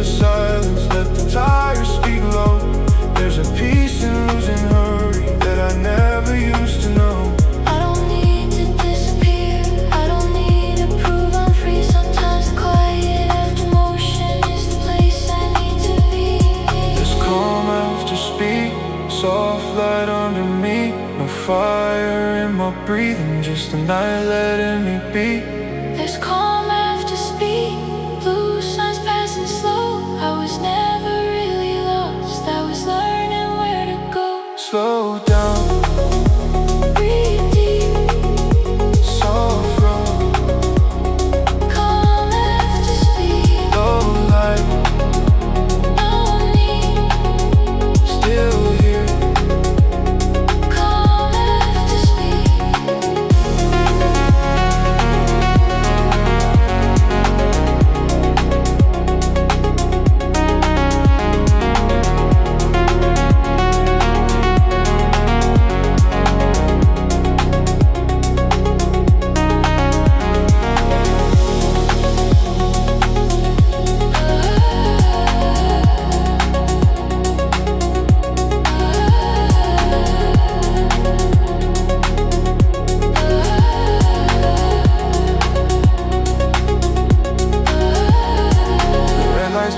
the silence, let the tires speak low. There's a peace in losing hurry that I never used to know. I don't need to disappear, I don't need to prove I'm free. Sometimes the quiet after motion is the place I need to be. There's calm after speed, soft light under me. No fire in my breathing, just the night letting me be. There's calm after speed, blue signs passing slow. I was never really lost, I was learning where to go. Slow down, Breathe deep, soft road, calm after speed. low light, No need, still here. calm after speed.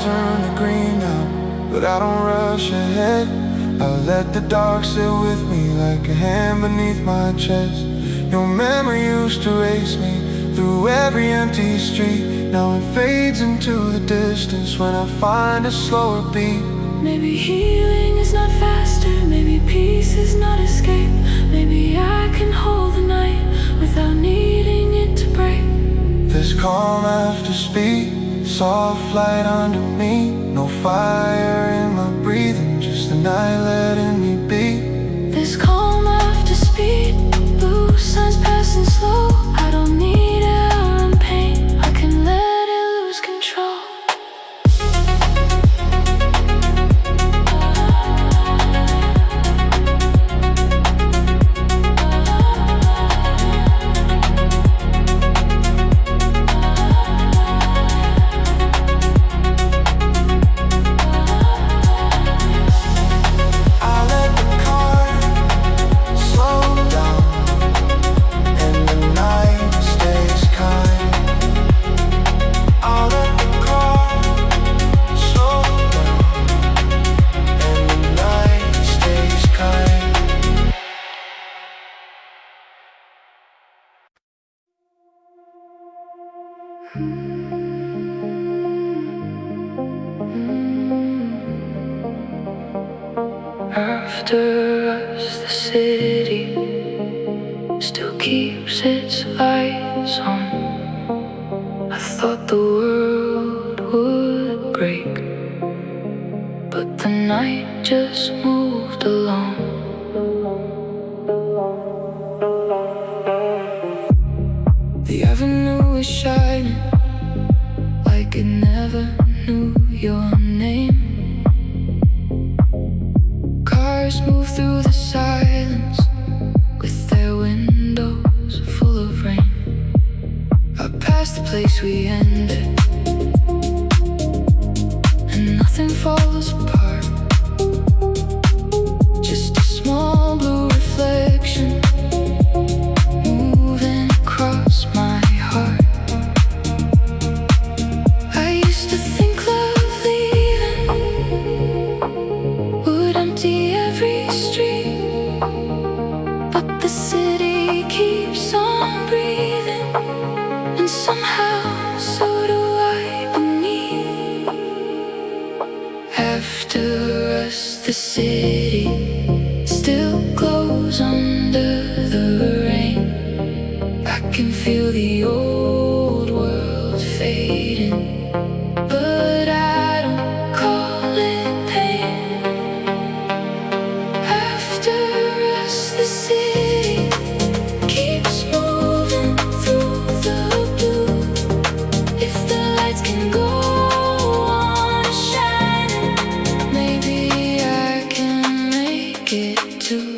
Turn to green now, but I don't rush ahead. I'll let the dark sit with me like a hand beneath my chest. Your memory used to race me through every empty street. Now it fades into the distance when I find a slower beat. Maybe healing is not faster, maybe peace is not escape. Maybe I can hold the night without needing it to break. There's calm after speed, soft light under me. No fire in my breathing, just the night letting me be. There's calm after speed, blue signs passing slow. I don't need to outrun pain, I can let it lose control. After us, the city still keeps its lights on. I thought the world would break, but the night just moved along. The avenue is shining like it never knew your name. Cars move through the silence with their windows full of rain. I passed the place we ended, and nothing falls apart. Just a small blue reflection moving across my heart. I used to think love leaving would empty every street, but the city keeps on breathing, and somehow so do I beneath. After us, the city still glows under the rain. I can feel the old world fading, but I don't call it pain. After us, the city keeps moving through the blue. If the lights can go on shining, maybe I can make it too.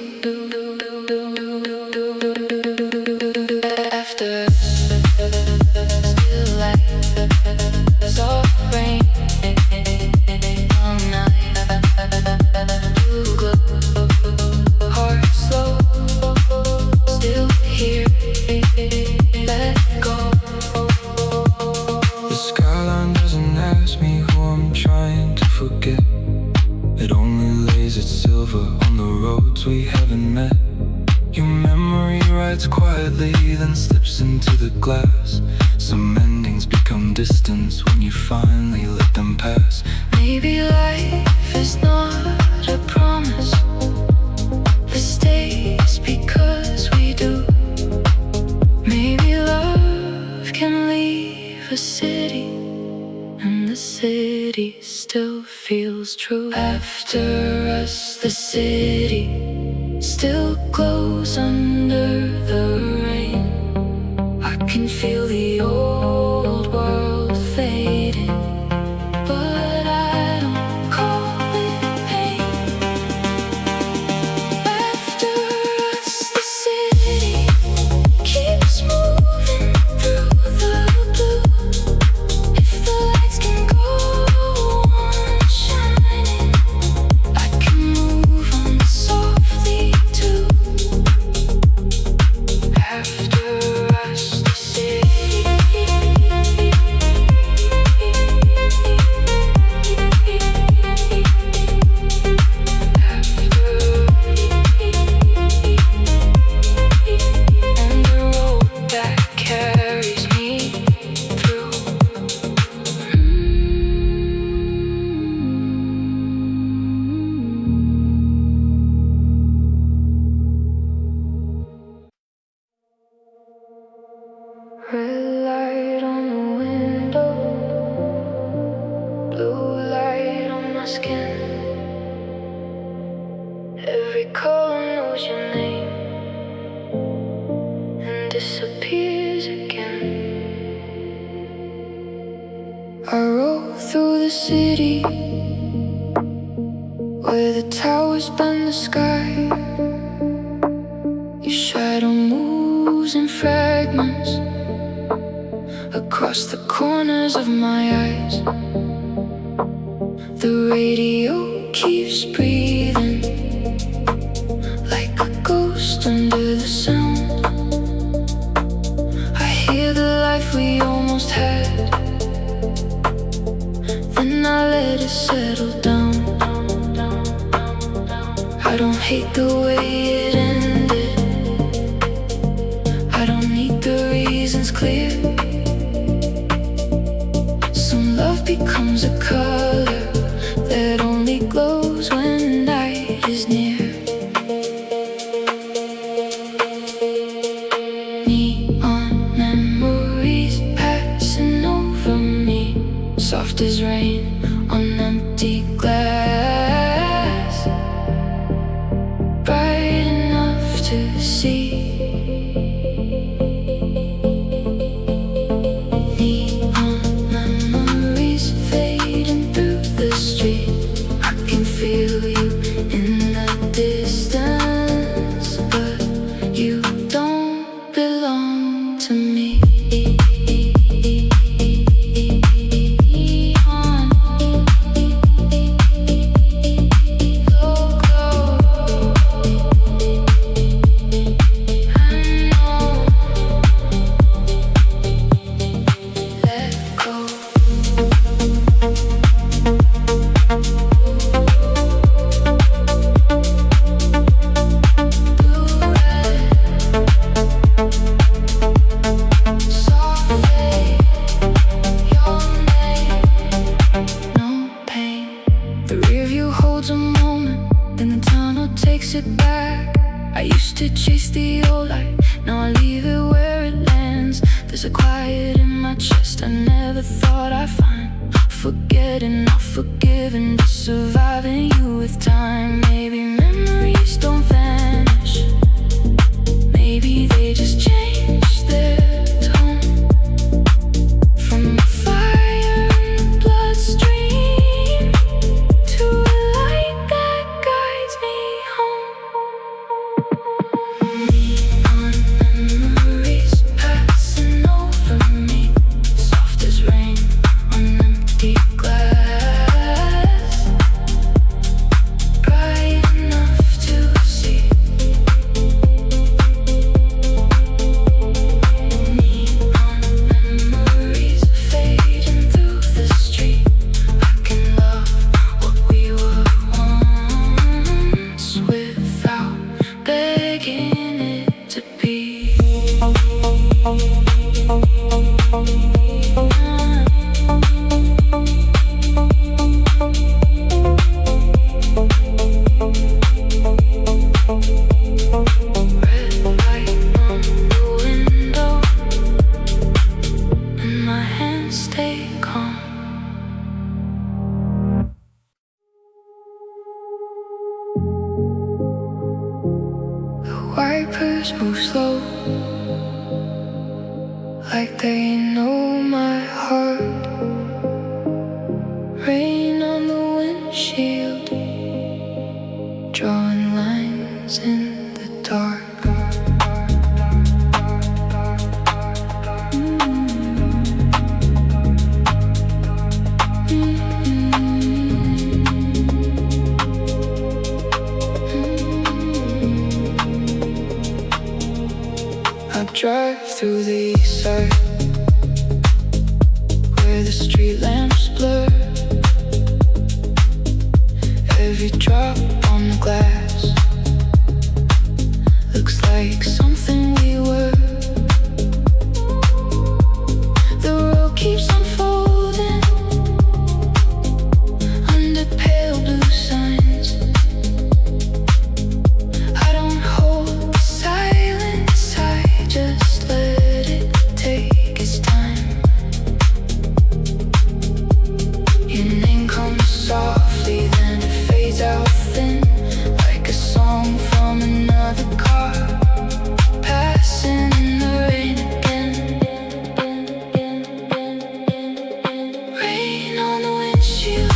cause we haven't met. Your memory rides quietly, then slips into the glass. Some endings become distance when you finally let them pass. Maybe life is not a promise, but stays because we do. Maybe love can leave a city, and the city still feels true. After us, the city still glows under the rain. I can feel the old world fading, but I don't call it pain. After us, the city keeps moving through the blue. If the lights can go on shining, I can move on softly too. After us, the city. And the road that carries me through. Red light on the window, blue light on my skin. Every color knows your name and disappears again. I rode through the city where the towers bend the sky. Your shadow moves in fragments across the corners of my eyes. The radio keeps breathing like a ghost under the sound. I hear the life we almost had, then I let it settle down. I don't hate the way it ended, I don't need the reasons clear. Some love becomes a color that only glows when night is near. Neon memories passing over me, soft as rain on empty glass, bright enough to see. Neon memories fading through the street. I can feel you in the distance, but you don't belong to me. Neon, glow, glow. I know. Let go. Blue red, soft fade, your name, no pain. The rear view holds a moment, then the tunnel takes it back. I used to chase the old light, now I leave it where it lands. There's a quiet in my chest I never thought I'd find. Forgetting, not forgiving, just surviving you with time. Maybe memories don't vanish, maybe they just change their tone. From a fire in the bloodstream to a light that guides me home. Neon memories passing over me, soft as rain on empty glass, bright cars move slow, like they know my heart. Rain on the windshield, drawing lines in the dark. Drive through the east side, where the street lamps blur. Every drop on the glass looks like something we were. The road keeps unfolding under pale blue signs. I don't hold the silence, I just let it take its time. Your name comes softly, then it fades out thin, like a song from another car, passing in the rain again. Rain on the windshield,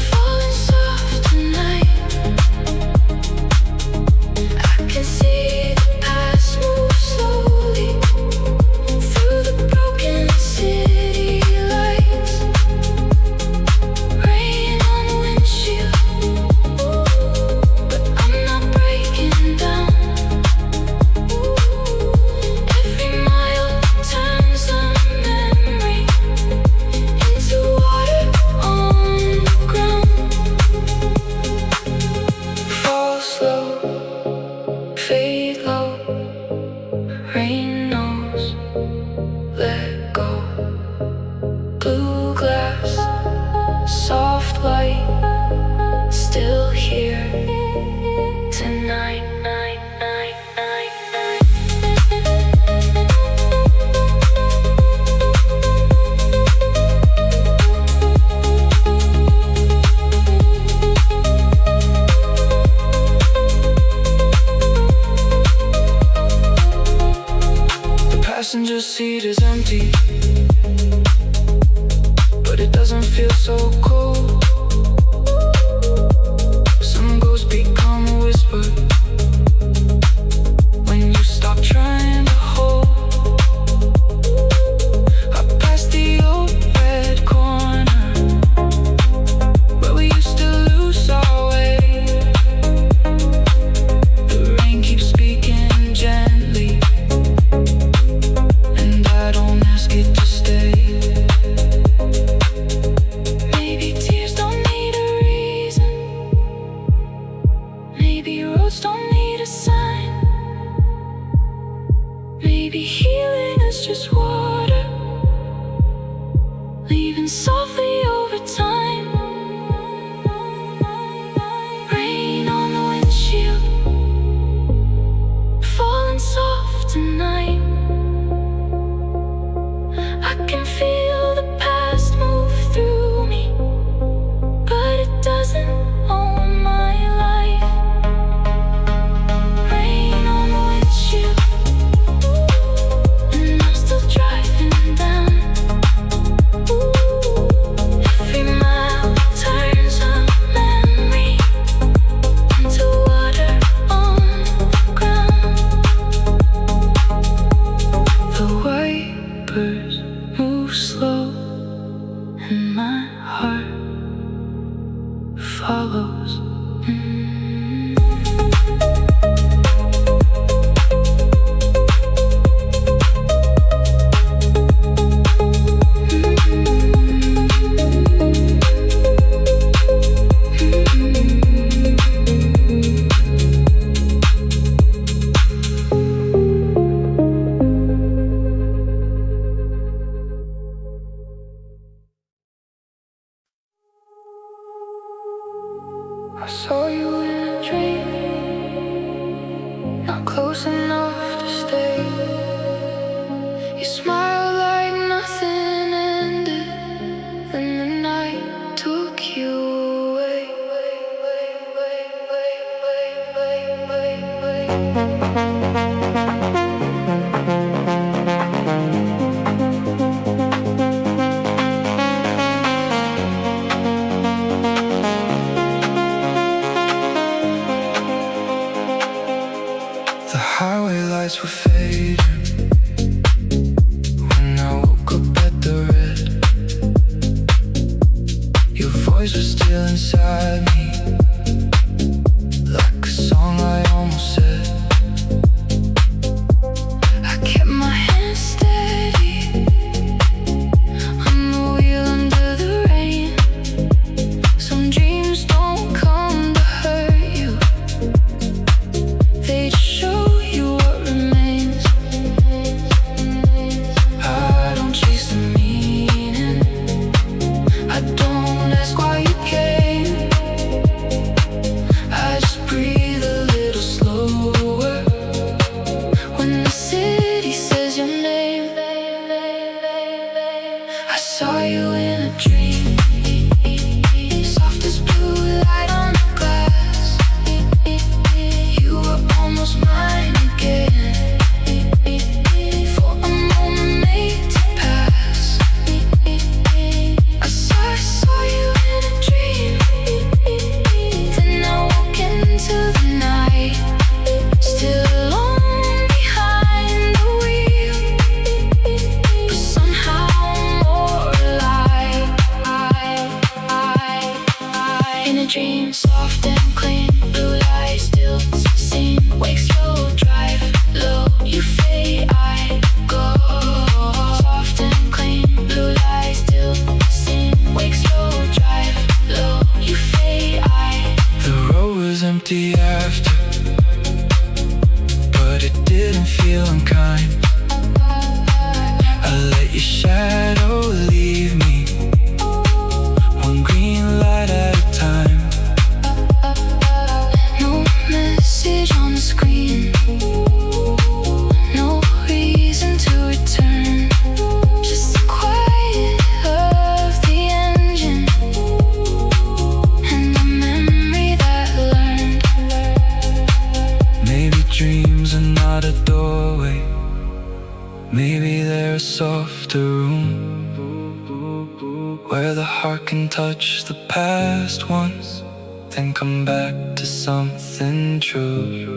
falling soft tonight. I can see the past move slowly through the broken city lights. Rain on the windshield, but I'm not breaking down. Every mile turns a memory into water on the ground. Fall slow, fade low, rain knows, let go. Blue glass, soft light, still here tonight. The passenger seat is empty, but it doesn't feel so cold. Some ghosts become a whisper when you stop trying to hold. I passed the old red corner where we used to lose our way. The rain keeps speaking gently, and I don't ask it to stay. Maybe tears don't need a reason, maybe roads don't need a sign, maybe healing is just water leaving softly over time. Rain on the windshield, falling soft tonight. I can feel the past move through me, but it doesn't own my life. Rain on the windshield, and I'm still driving down. Every mile turns a memory into water on the ground. The wipers move slow, and my heart follows. I saw you in a dream, not close enough to stay. You smiled like nothing ended, then the night took you away. voice was still inside me, like a song I almost said. I kept my hands steady on the wheel under the rain. Some dreams don't come to hurt you, they just show you what remains. I don't chase the meaning, I don't ask why you came. I just breathe a little slower when the city says your name. I saw you in a dream, soft as blue light on the glass. You were almost mine again, for a moment made to pass. I saw you in a dream, then I woke into the night, still alone behind the wheel, but somehow more alive. In a dream, soft and clean, blue light still seen. Wake slow, drive low, you fade, I go. Soft and clean, blue light still seen. Wake slow, drive low, you fade, I. The road was empty after, but it didn't feel unkind. I let your shadow leave me, one green light at a time. No message on the screen, no reason to return, just the quiet of the engine and a memory that learned. Maybe dreams are not a doorway, maybe they're a softer room, where the heart can touch the past once, then come back to something true.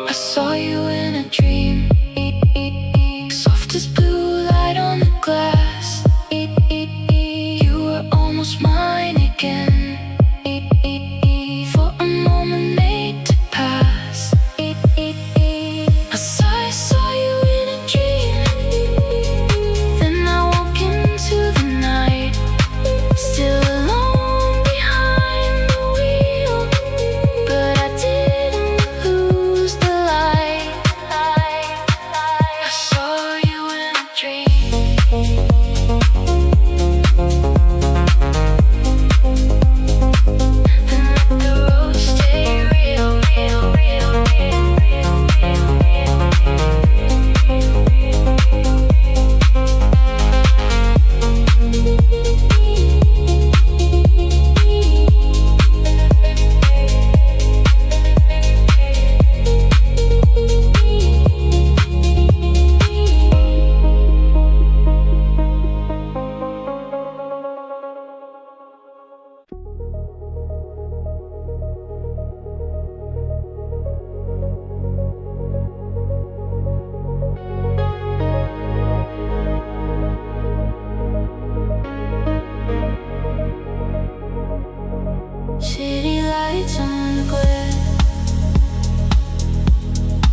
I saw you in a dream, soft as blue light on the glass. You were almost mine again, for a moment made to pass. I saw you in a dream, then I woke into the night, still alone behind the wheel, but I didn't lose the light. I saw you in a dream. Then let the road stay real, real, real, real, real, real, City lights on the glare,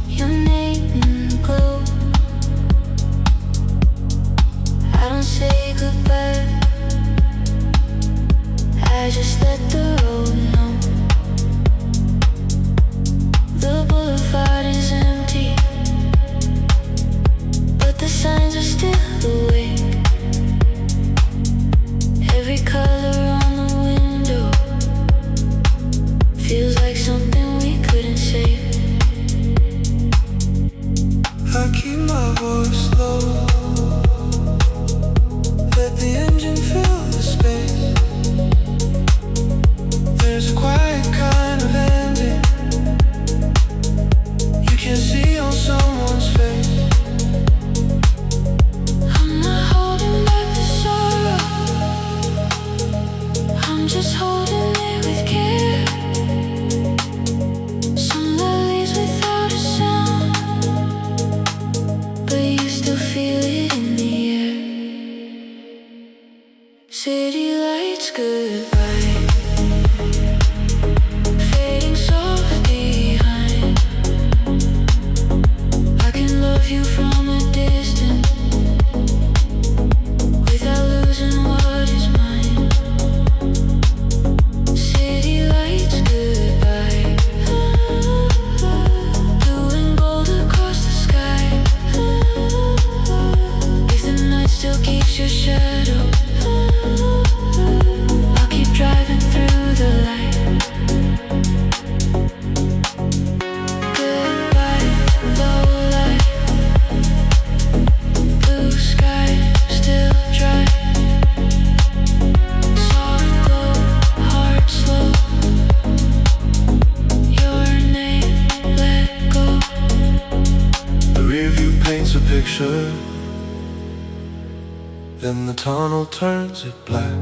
your name in the glow. I don't say goodbye, I just let the road know. The boulevard is empty, but the signs are still awake. Every color on the window feels like something we couldn't save. I keep my voice low, let the engine fill the space. There's a City lights goodbye, fading soft behind. I can love you from a distance without losing what is mine. City lights goodbye, blue and gold across the sky. If the night still keeps your shadow, I'll keep driving through the light. Goodbye, low light, blue sky, still dry. Soft glow, heart slow. Your name, let go. The rear view paints a picture, then the tunnel turns it black.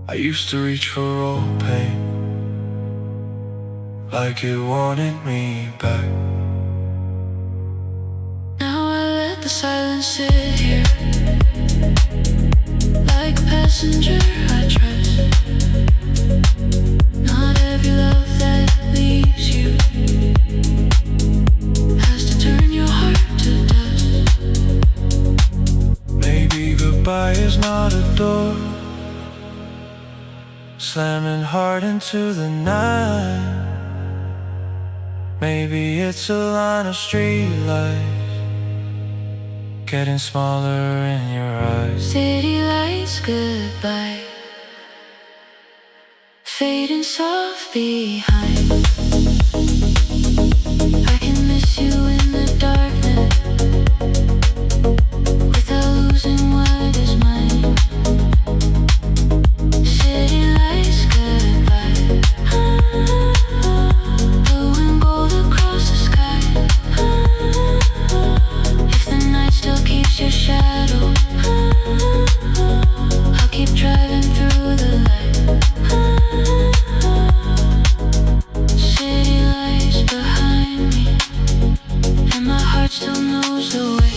I used to reach for all pain, like it wanted me back. Now I let the silence sit here, like a passenger I trust. Not every love that leaves you has to turn your heart to dust. Maybe goodbye is not a door slamming hard into the night. Maybe it's a line of streetlights getting smaller in your eyes. City lights goodbye, fading soft behind. I can miss you in the darkness without losing what is mine. City lights goodbye, blue and gold across the sky. If the night still keeps your shadow, I'll keep driving through the light. City lights behind me, and my heart still knows the way.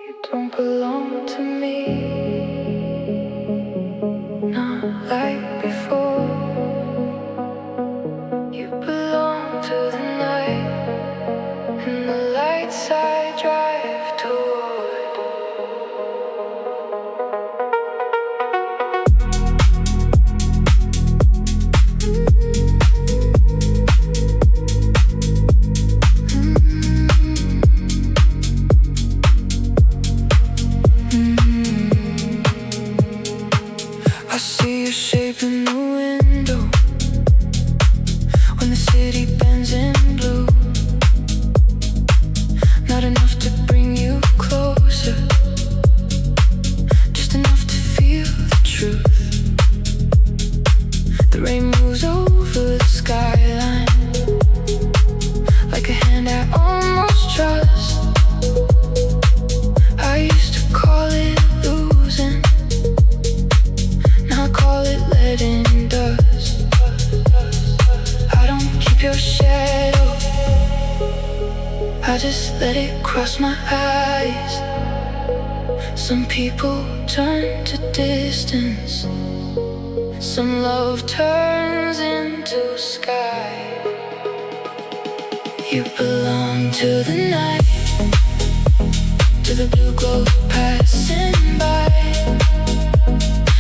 You don't belong to me, not like before. You belong to the night and the lights I drive toward. I see your shape in the window when the city bends in blue. Not enough to bring you closer, just enough to feel the truth. The rain moves over the skyline like a hand I almost trust. I used to call it losing, now I call it letting dust. I don't keep your shadow, I just let it cross my eyes. Some people turn to distance, some love turns into sky. You belong to the night, to the blue glow passing by,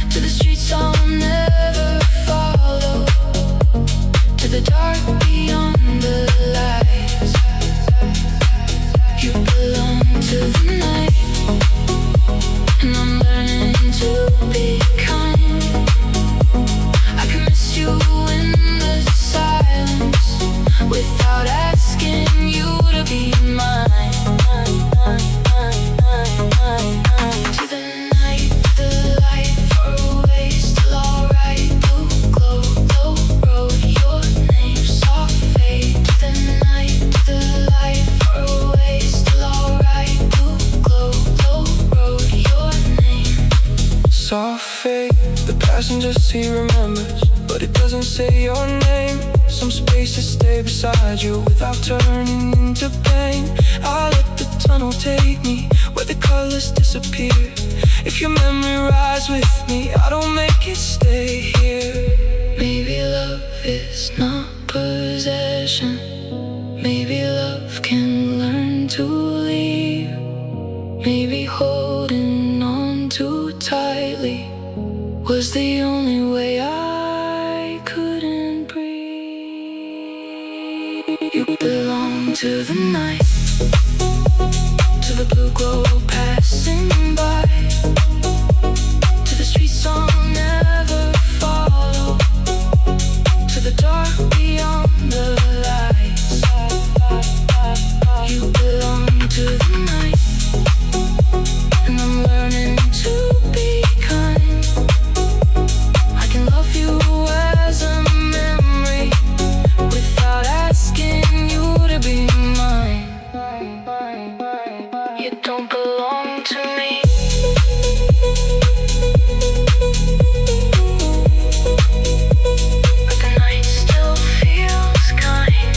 to the streets I'll never follow, to the dark beyond the lights. You belong to the night, and I'm learning to be kind. I can miss you in the silence without asking you to be mine. To the night, the light far away, still alright. Blue glow, low road, your name soft fade. say your name. Some spaces stay beside you without turning into pain. I let the tunnel take me where the colors disappear. If your memory rides with me, I don't make it stay here. Maybe love is not possession. Maybe love can learn to leave. Maybe holding on too tightly was the only way I couldn't breathe. You belong to the night, to the blue glow passing by, to the streets I'll never follow, to the dark beyond the lights. You belong to the night, and I'm learning to be kind. I can love you as a memory without asking you to be mine. You don't belong to me. But the night still feels kind.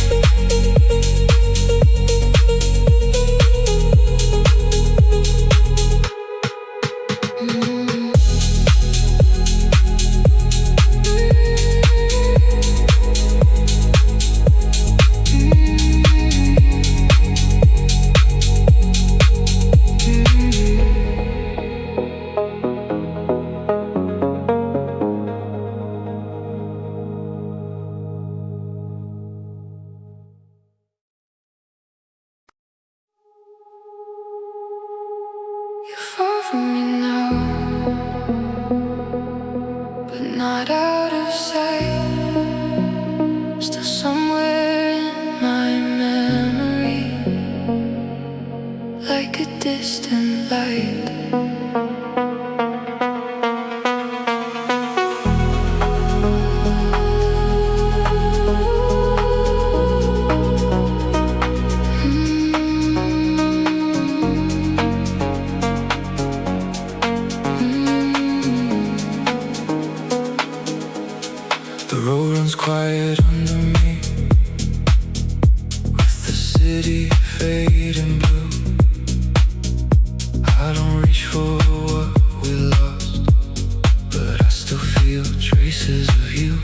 You're far from me now, but not out of sight. Still somewhere in my memory, like a distant light. The road runs quiet under me, with the city fading blue. I don't reach for what we lost, but I still feel traces of you.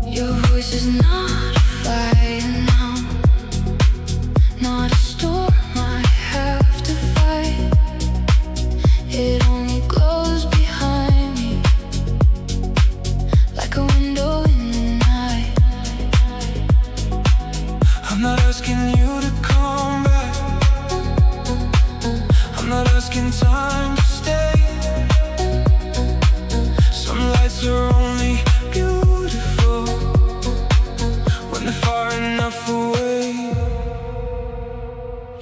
Your voice is not a fire now, not a storm I have to fight. It only glows behind me, like a window in the night. I'm not asking you to come back, I'm not asking time to stay. Some lights are only beautiful when they're far enough away.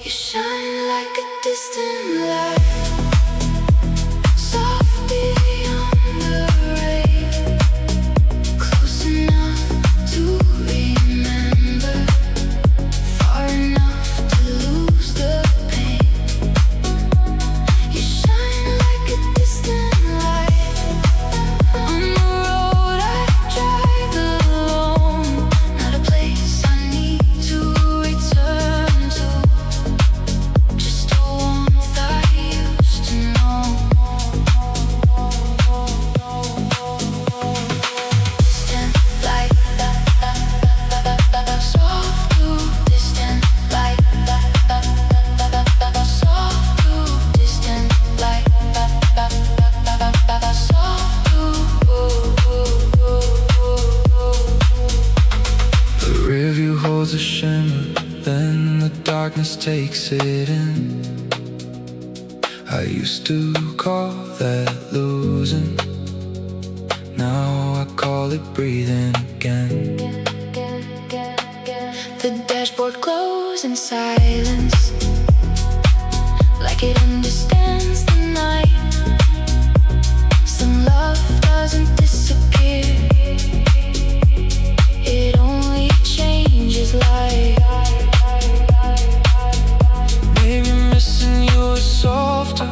You shine like a distant light, soft beyond the rain, close enough to remember, far enough to lose the pain. You shine like a distant light on the road I drive alone, not a place I need to return to, just a warmth I used to know. Distant light, soft blue, distant light, soft blue, distant light, soft blue. The rearview holds a shimmer, then the darkness takes it in. I used to call that losing, now I call it breathing again. The dashboard glows in silence, like it understands the night. Some love doesn't disappear, it only changes light. Maybe missing you is softer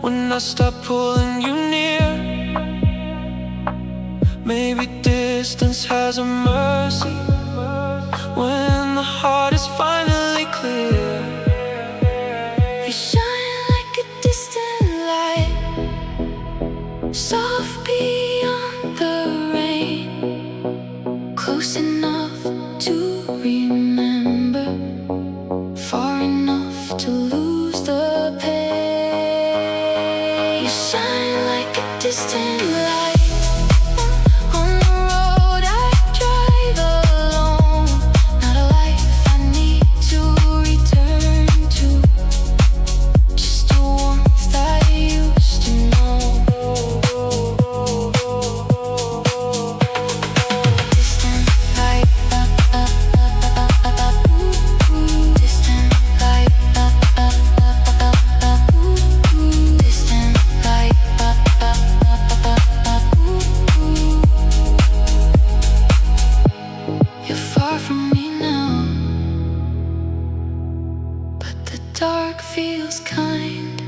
when I stop pulling you near. distance has a mercy. When the heart is finally clear, you shine like a distant light, soft beyond the rain, close enough to remember, far enough to lose the pain. You shine like a distant light. Dark feels kind.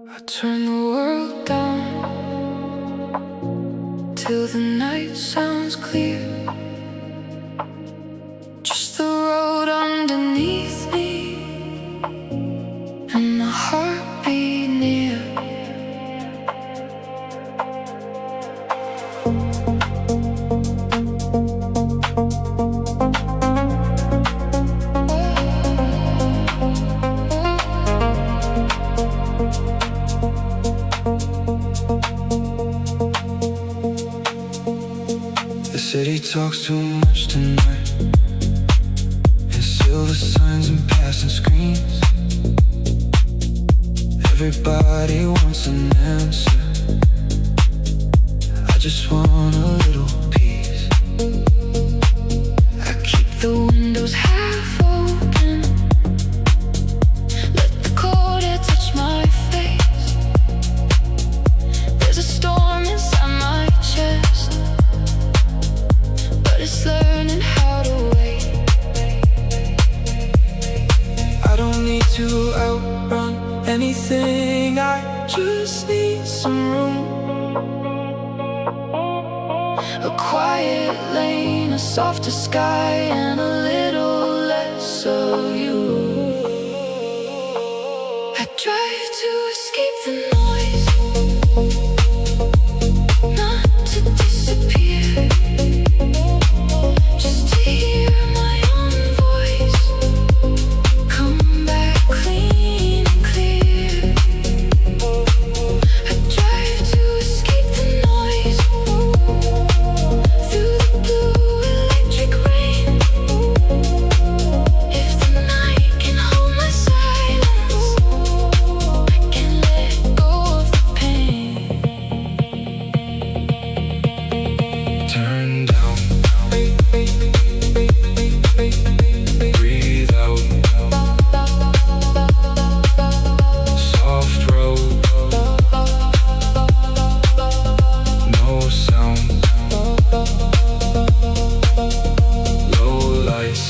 I turn the world down till the night sounds clear. Just the road underneath me and my heartbeat near. The city talks too much tonight, and silver signs and passing screens. Everybody wants an answer. I just want a little peace. I keep the windows half open, let the cold air touch my face. There's a storm inside my chest, but it's learning how to wait. I don't need to outrun anything, I just need some room. A quiet lane, a softer sky, and a little less of you. I drive to escape the noise, not to disappear, just to hear my own voice come back clean and clear. I drive to escape the noise, through the blue electric rain. If the night can hold my silence, I can let go of the pain. Turn down, breathe out. Soft road, no sound. Low lights,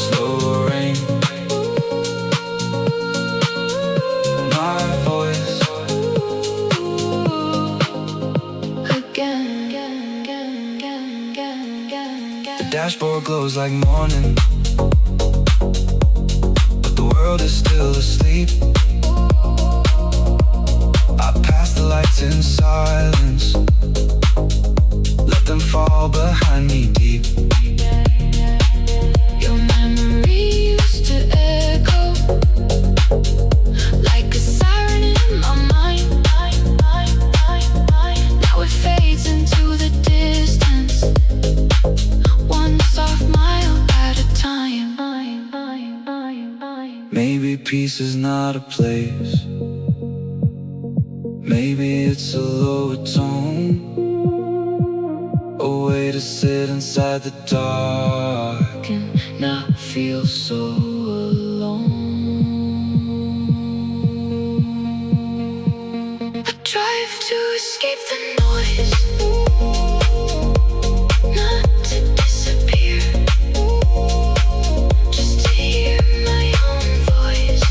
slow rain. My voice Again. dashboard glows like morning, but the world is still asleep. I pass the lights in silence, let them fall behind me deep. Your memory used to echo like a siren in my mind. Now it fades into the distance, one soft mile at a time. Maybe peace is not a place, maybe it's a lower tone, a way to sit inside the dark And not feel so alone. I drive to escape the noise, not to disappear, just to hear my own voice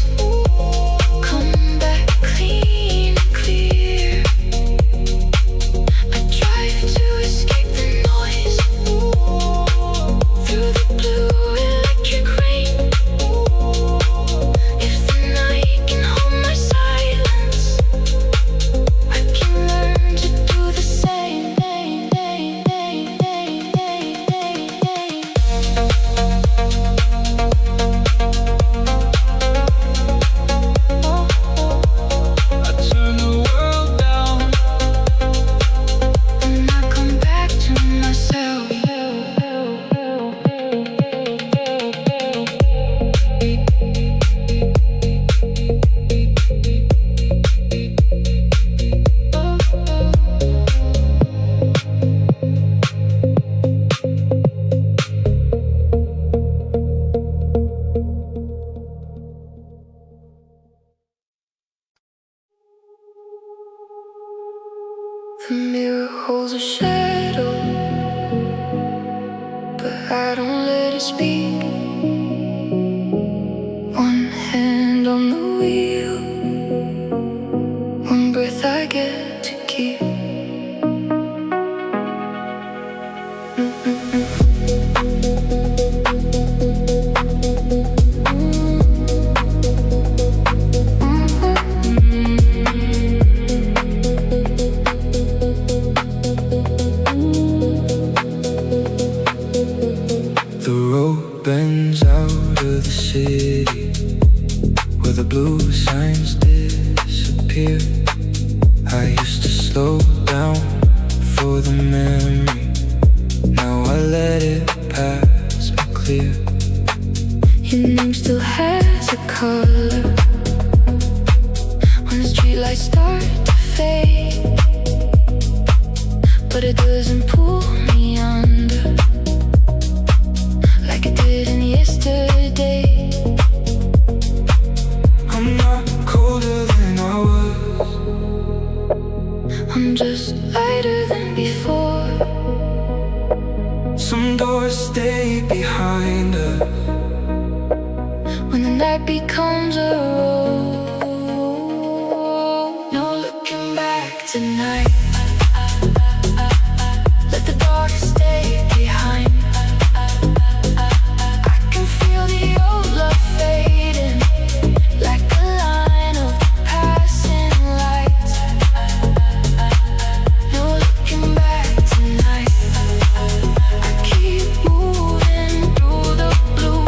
The mirror holds a shadow, but I don't let it speak. One hand on the wheel, one breath I get to keep. The road bends out of the city where the blue signs disappear. I used to slow down for the memory. Now I let it pass me clear. Your name still has a color when the streetlights start to fade, but it doesn't pull me under like it didn't yesterday. I'm not colder than I was, I'm just lighter than before. some doors stay behind us When the night becomes a road, no looking back tonight. Let the dark stay behind. I can feel the old love fading like a line of passing lights. No looking back tonight. I keep moving through the blue.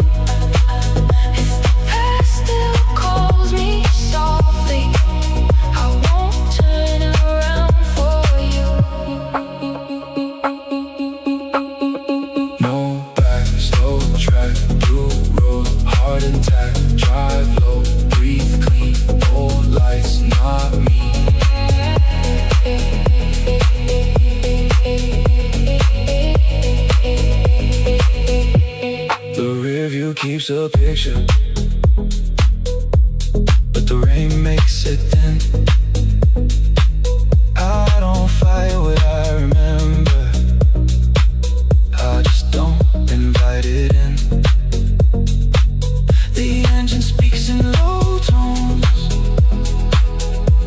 If the past still calls me softly, I won't turn around for you. No back, slow track, blue road, heart intact. Drive low, breathe clean, old lights, not me. The rear view keeps a picture, but the rain makes it thin. I don't fight what I remember, I just don't invite it in. The engine speaks in low tones,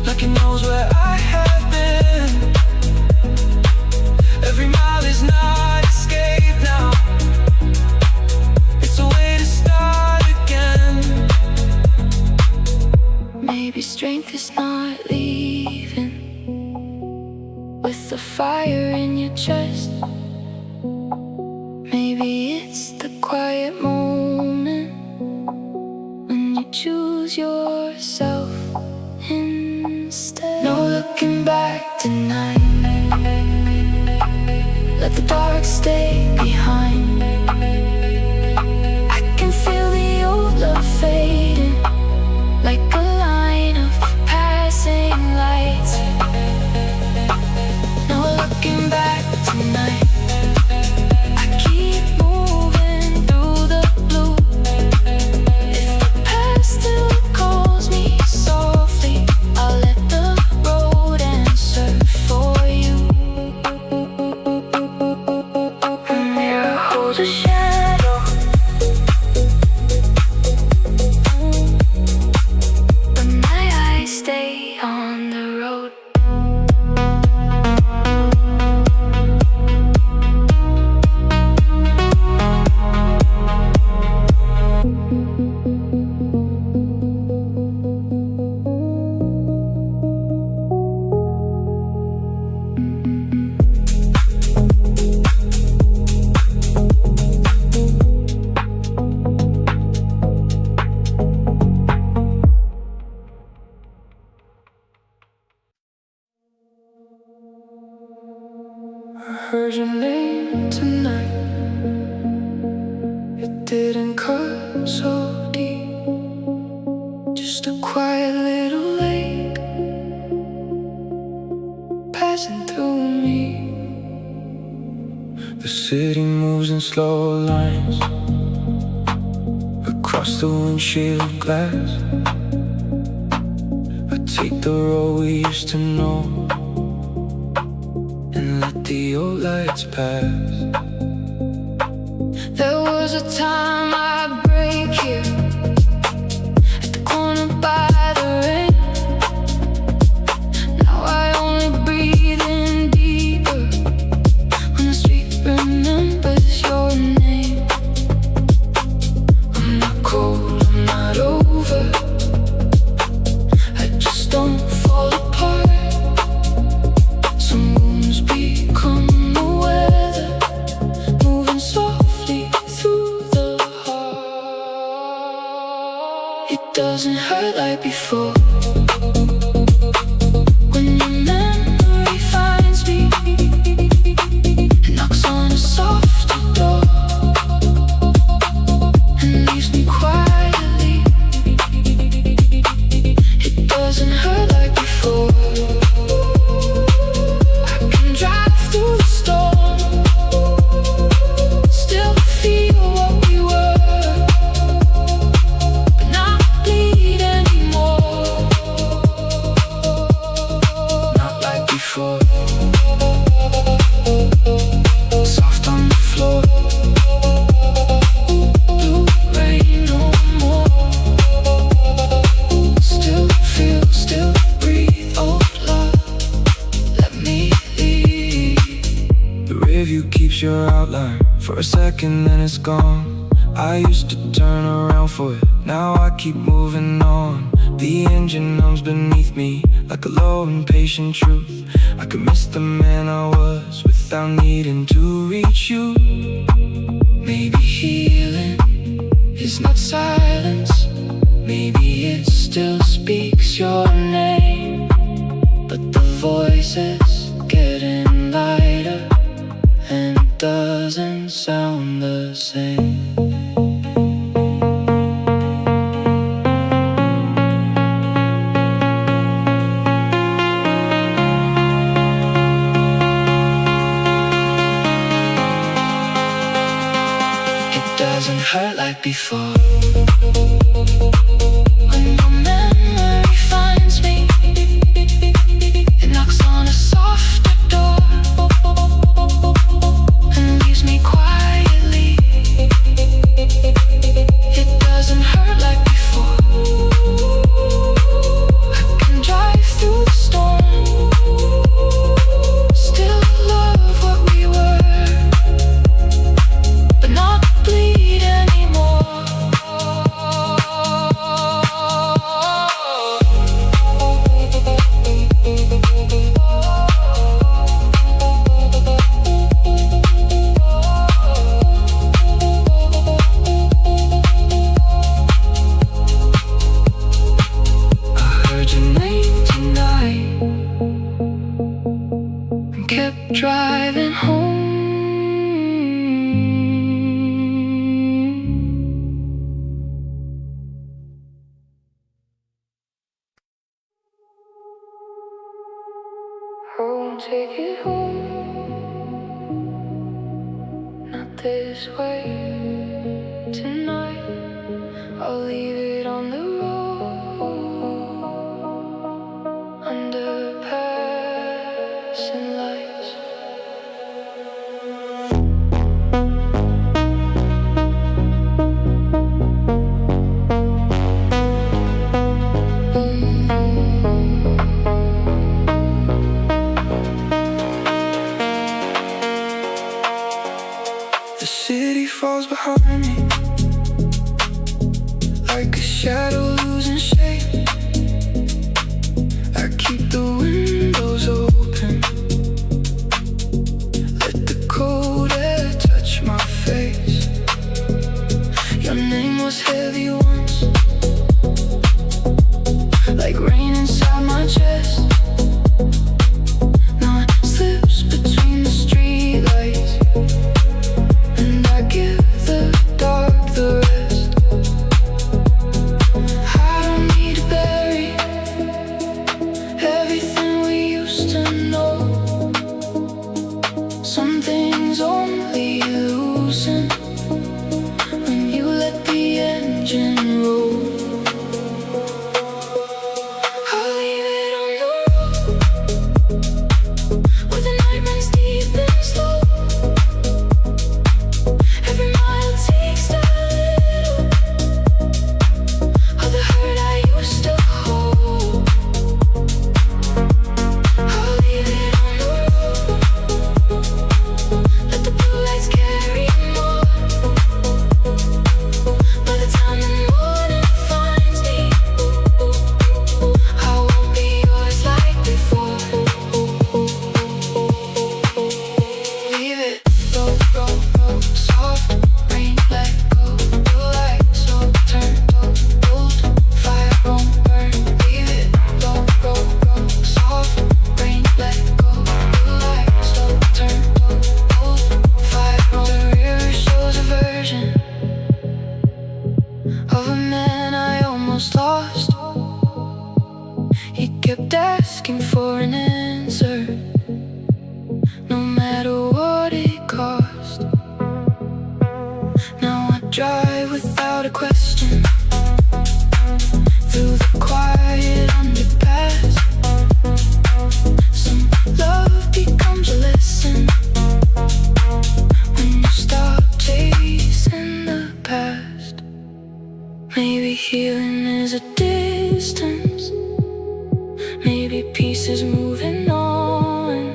like it knows where I have been. Every mile is not escape now, it's a way to start again. Maybe strength is not leaving with the fire in your chest. Maybe it's the quiet moment when you choose yourself instead. No looking back tonight. Let the dark stay behind. I can feel the old love fading like a line of passing lights. No looking back tonight. I keep moving through the blue. If the past still calls me softly, I'll let the road answer for you. The mirror holds a shadow, but my eyes stay on the road. I heard your name tonight, it didn't cut so deep. Just a quiet little lake passing through me. The city moves in slow lines across the windshield glass. I take the road we used to know, and let the old lights pass. There was a time I'd break here at the corner by the rain. Now I only breathe in deeper when the street remembers your name. I'm not cold, I'm not over, I just don't fall apart. Some wounds become the weather, moving softly through the heart. It doesn't hurt like before when your memory finds me and knocks on a softer door and leaves me quietly. It doesn't hurt like before. I can drive through the storm, still feel what we were, but not bleed anymore. Not like before. Soft on the floor, blue rain no more. Still feel, still breathe, oh love, let me leave. The rearview keeps your outline for a second, then it's gone. I used to turn around for it, now I keep moving on. The engine hums beneath me like a low impatient truth. I could miss the man I was without needing to reach you. Maybe healing is not silence, maybe it still speaks your name, but the voice is getting lighter and doesn't sound the same. It doesn't hurt like before when your memory finds me and knocks on a softer door and leaves me quietly. It doesn't hurt like before. I can drive through the storm, still love what we were, but not bleed anymore. I heard your name tonight And kept driving home. I won't take it home, not this way tonight. I'll leave it on the road, under passing lights. The city falls kept asking for an answer, no matter what it cost. Now I drive without a question through the quiet underpass. Some love becomes a lesson when you stop chasing the past. Maybe healing is a distance, maybe peace is moving on.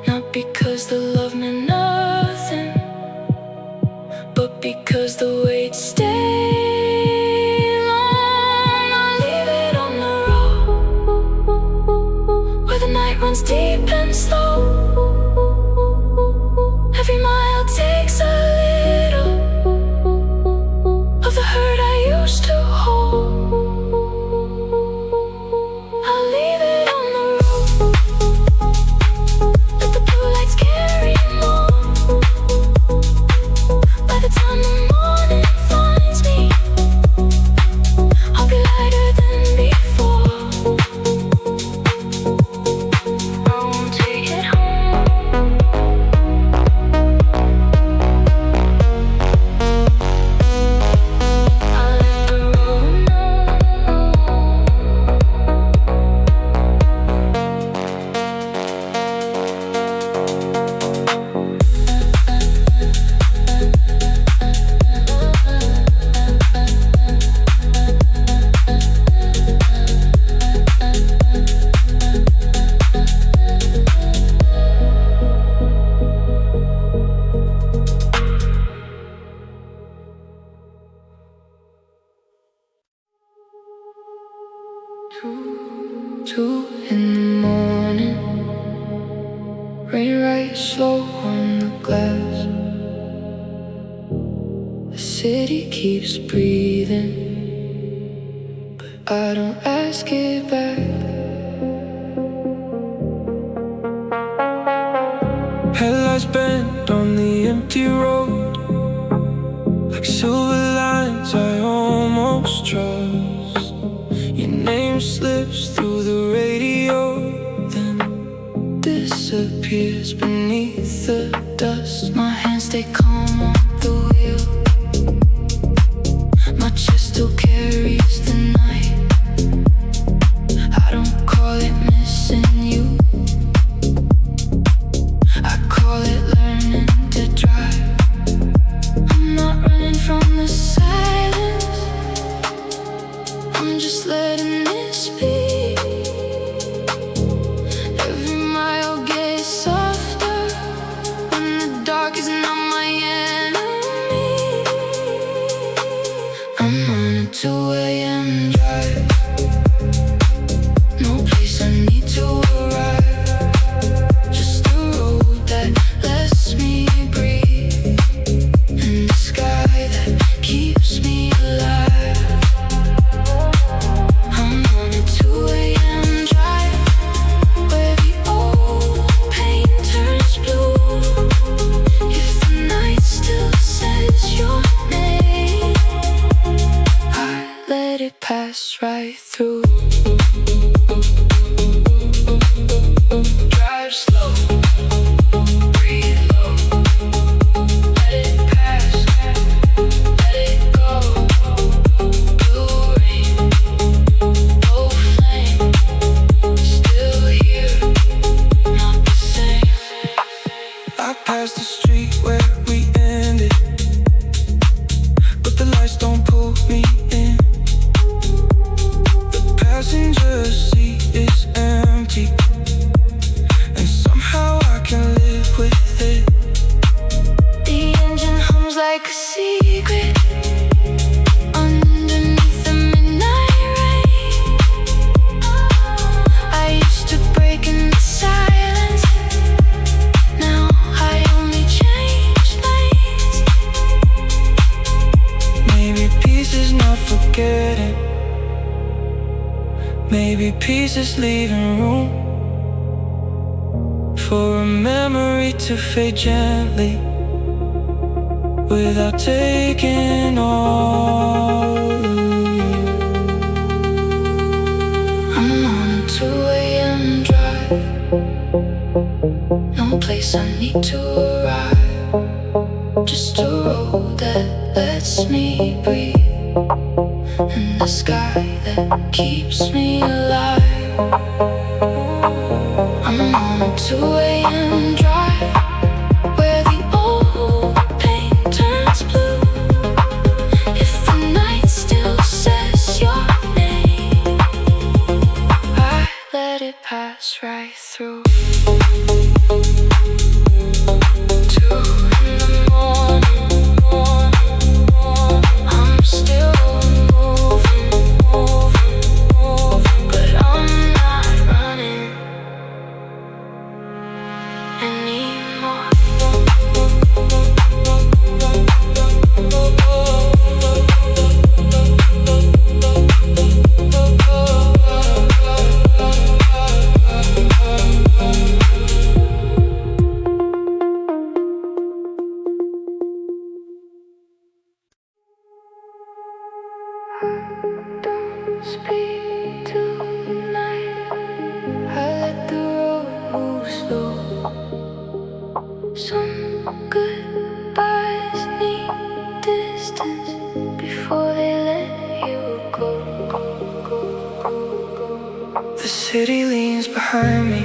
Not because the love meant nothing, but because the wait stayed long. I leave it on the road where the night runs deep and slow. Every mile takes a little of the hurt I used to hold. I'll leave it on the road, let the blue lights carry more. By the time the morning finds me, I'll be lighter than before. I won't take it home. I'll let the road know. Two in the morning, rain right slow on the glass. The city keeps breathing, but I don't ask it back. Headlights bent on the empty road, like silver lines I almost trust. Your name slips through the radio, then disappears beneath the dust. My hands stay calm on the wheel, my chest still carries the night. I don't call it missing you, I call it learning to drive. I'm not running from the silence, I'm just letting this be. Every mile gets softer when the dark is not my enemy. I'm on a 2 a.m. drive, no place I need to arrive, just a road that lets me breathe, and the sky that keeps me alive. I'm on a 2 a.m. drive where the old pain turns blue. If the night still says your name, I let it pass right through. Drive slow, breathe low, let it pass, let it go. Blue rain, low flame, still here, not the same. I passed the street where we ended, but the lights don't pull me in. The passenger seat is empty, and somehow I can live with it. The engine hums like a secret underneath the midnight rain. I used to break in the silence, now I only change lanes. Maybe peace is not forgetting, maybe peace is leaving room for a memory to fade gently without taking all of you. I'm place I need to arrive. Just a road that lets me breathe, and the sky that keeps me alive. I'm on a 2 a.m. drive where the old paint turns blue. If the night still says your name, I let it pass right through. 2 in the morning, I'm still moving, but I'm not running anymore. Don't speak tonight. I let the road move slow. Some goodbyes need distance before they let you go. The city leans behind me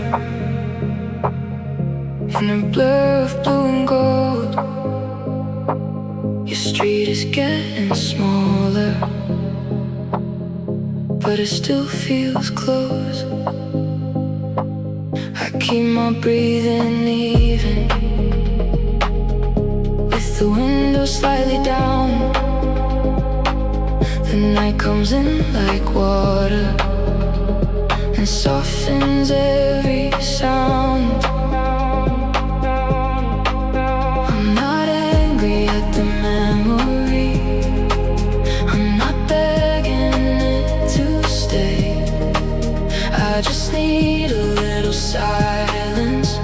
in a blur of blue and gold. Your street is getting smaller, but it still feels close. I keep my breathing even, with the window slightly down. The night comes in like water and softens every sound. I'm not angry at the memory, I'm not begging it to stay. I just need a little silence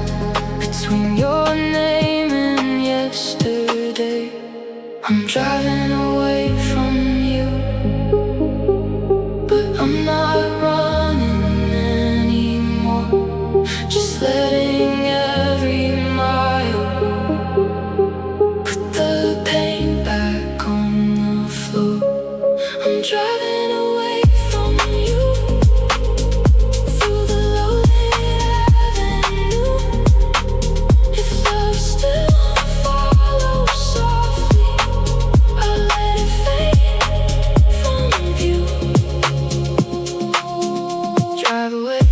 between your name and yesterday. I'm driving away from you, but I'm not running anymore. Just letting every mile put the pain back on the floor. I'm driving away from you through the loaded avenue. If love still follows softly, I'll let it fade from view. Drive away,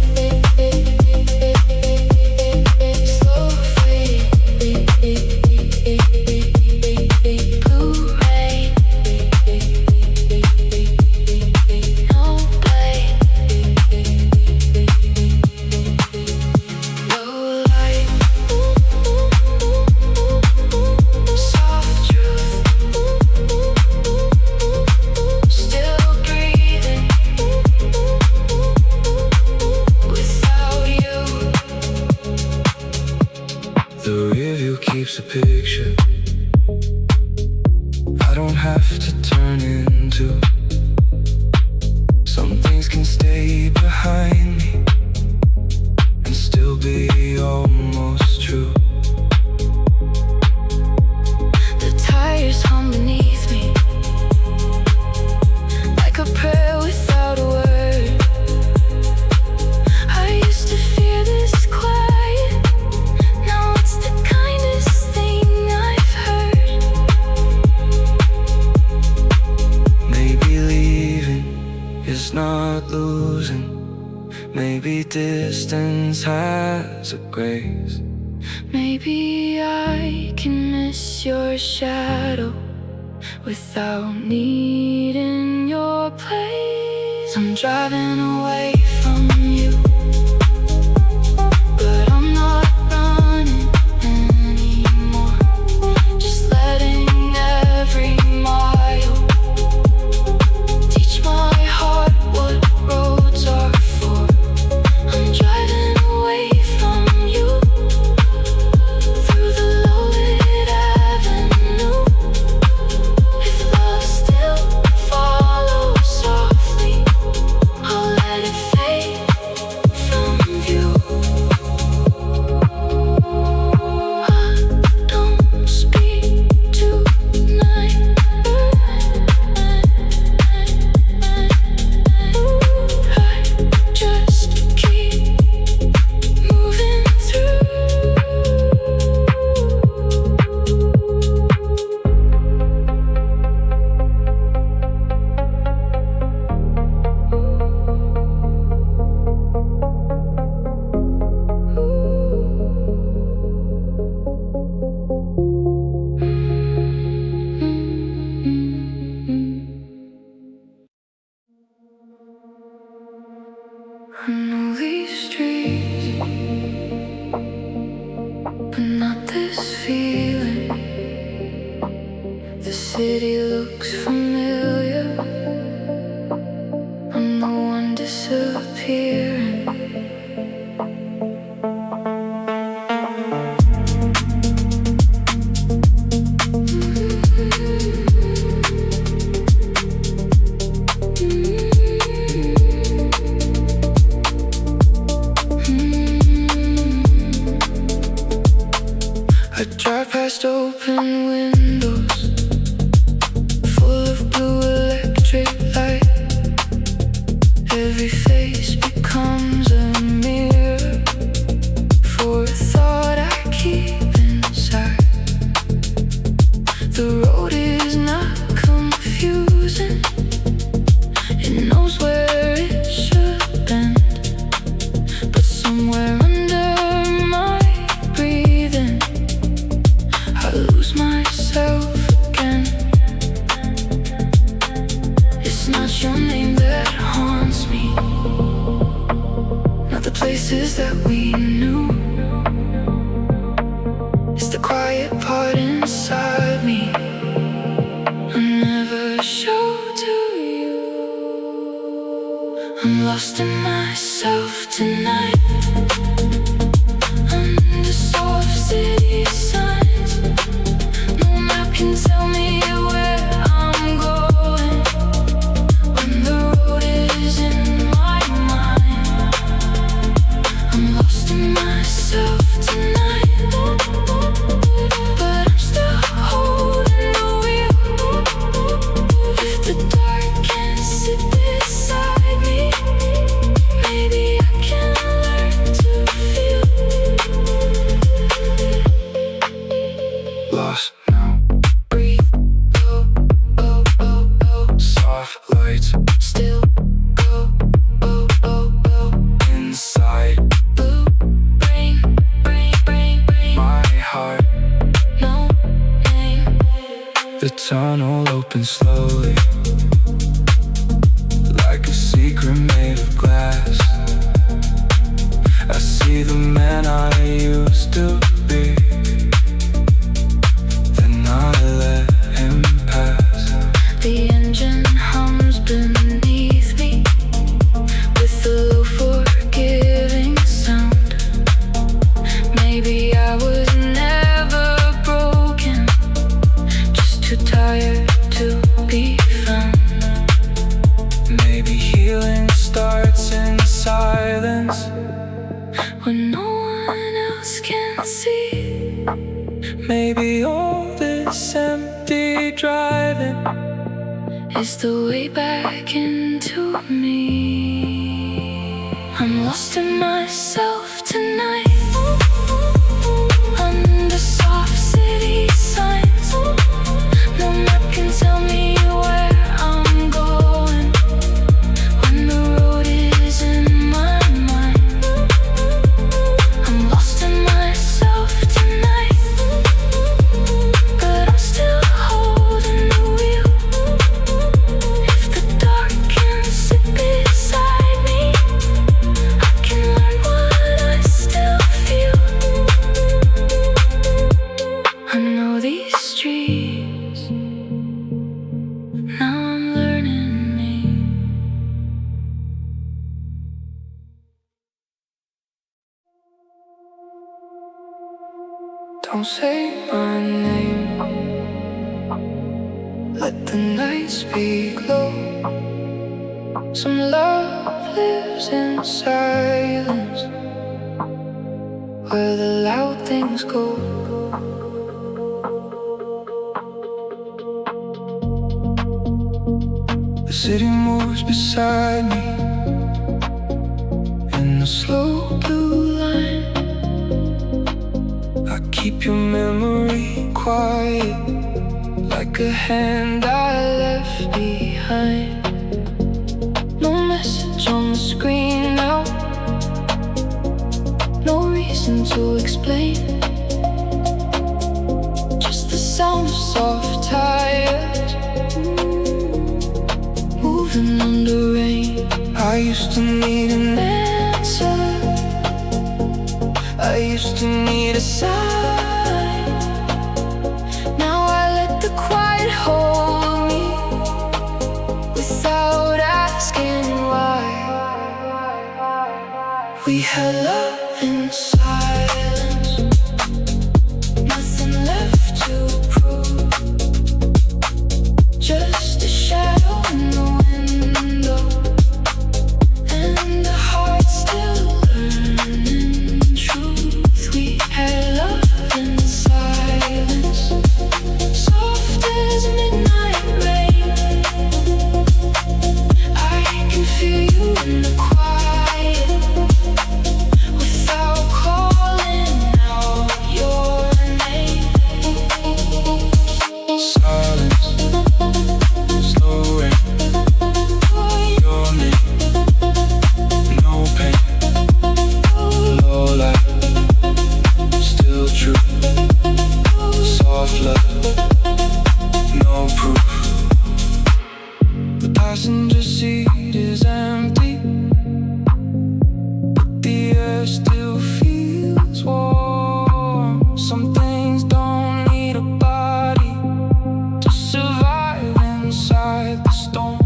slow fade, blue rain, no blame, low light, soft truth, still breathing without you. The rear view keeps a picture I don't have to turn into. Some things can stay behind me and still be almost true. The tires hum beneath me like a prayer without a word. I used to fear this quiet, now it's the kindest thing I've heard. Maybe leaving is not losing. Maybe distance has a grace. Maybe I can miss your shadow without needing your place. I'm driving away from you, but I'm not running anymore. Just letting every mile teach my heart what roads are for. I'm driving away from you through the loaded avenue. If love still follows softly, I'll let it fade I know these streets, but not this feeling. The city looks familiar. I'm the one disappearing. I drive past open windows, full of blue electric light. Every face becomes a mirror for a thought I keep inside. The road is not confusing, it knows where it should bend, but somewhere under my breathing I lose myself again. It's not your name that haunts me, not the places that we knew. It's the quiet part inside me I never show to you. I'm lost in myself tonight, under soft city signs. No map can tell me where I'm going when the road is in my mind. I'm lost in myself tonight, but I'm still holding the wheel. If the dark can sit beside me, maybe I can learn to feel. Lost now, breathe, go, go, go, go. Soft lights, still go, go, go, go. Inside, blue, brain, brain, brain, brain. My heart, no name. The tunnel opens slowly, like a secret made of glass. I see the man I used to be, then I let him pass. The engine hums beneath me with a low forgiving sound. Maybe I was never broken, just too tired to be found. Maybe healing starts in silence when no one else can see. Maybe all this empty driving is the way back into me. I'm lost in myself tonight, under soft city signs. No map can tell me where I'm going when the road is in my mind. I'm lost in myself tonight, but I'm still holding the wheel. If the dark can sit beside me, I can learn what I still feel. I know these streets, now I'm learning me. Don't say my name, let the night speak low. Some love lives in silence, where the loud things go. The city moves beside me in a slow blue line. I keep your memory quiet, like a hand I left behind. No message on the screen now, no reason to explain. Just the sound of soft tires moving under rain. I used to need an used to need a sign. Now I let the quiet hold me without asking why. We had love in silence, nothing left to prove, just a shadow in the window, and the heart still learning truth. We had love in silence, soft as midnight rain. I can feel you in the quiet without calling out your name. Silence, slow rain, your name. No pain, low light, still true. Soft love, no proof. The passenger seat is empty, but the air still feels warm. Some things don't need a body to survive inside the storm.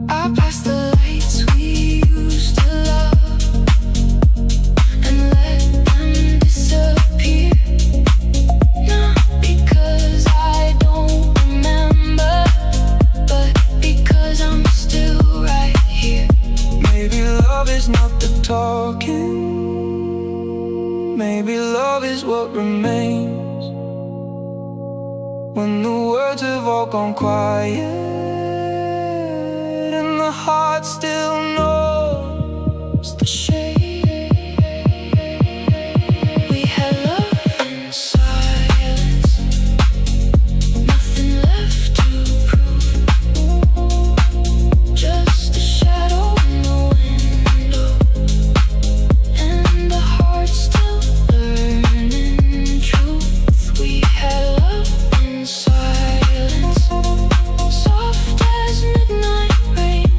I passed the lights we used to love and let them disappear. Not because I don't remember, but because I'm still right here. Maybe love is not the talking, maybe love is what remains when the words have all gone quiet and the heart still knows the shade. We had love in silence, nothing left to prove, just a shadow in the window, and the heart still learning truth. We had love in silence, soft as midnight rain.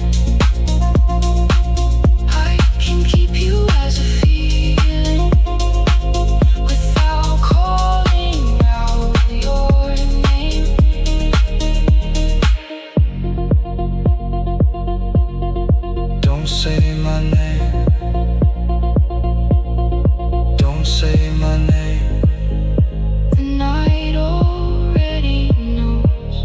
I can keep you as a feeling without calling out your name. Don't say my name, don't say my name. The night already knows.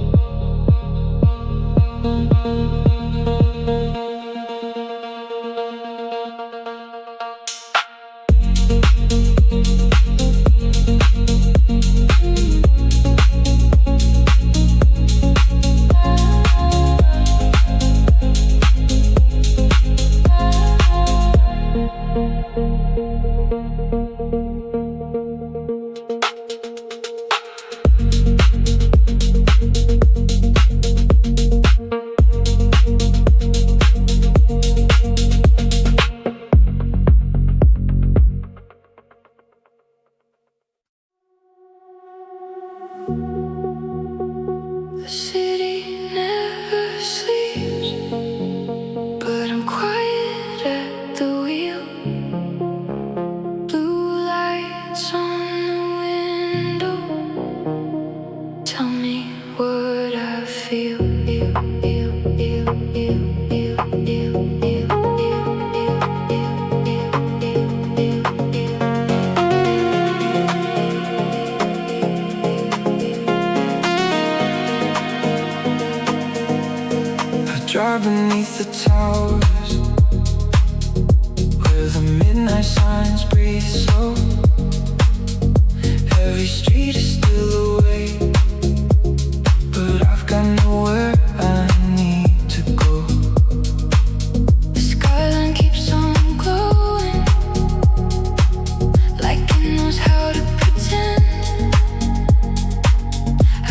The city never sleeps, but I'm quiet at the wheel. Blue lights on the window tell me what I feel. I drive beneath the towers where the midnight signs breathe slow. Every street is still awake, but I've got nowhere I need to go. The skyline keeps on glowing, like it knows how to pretend.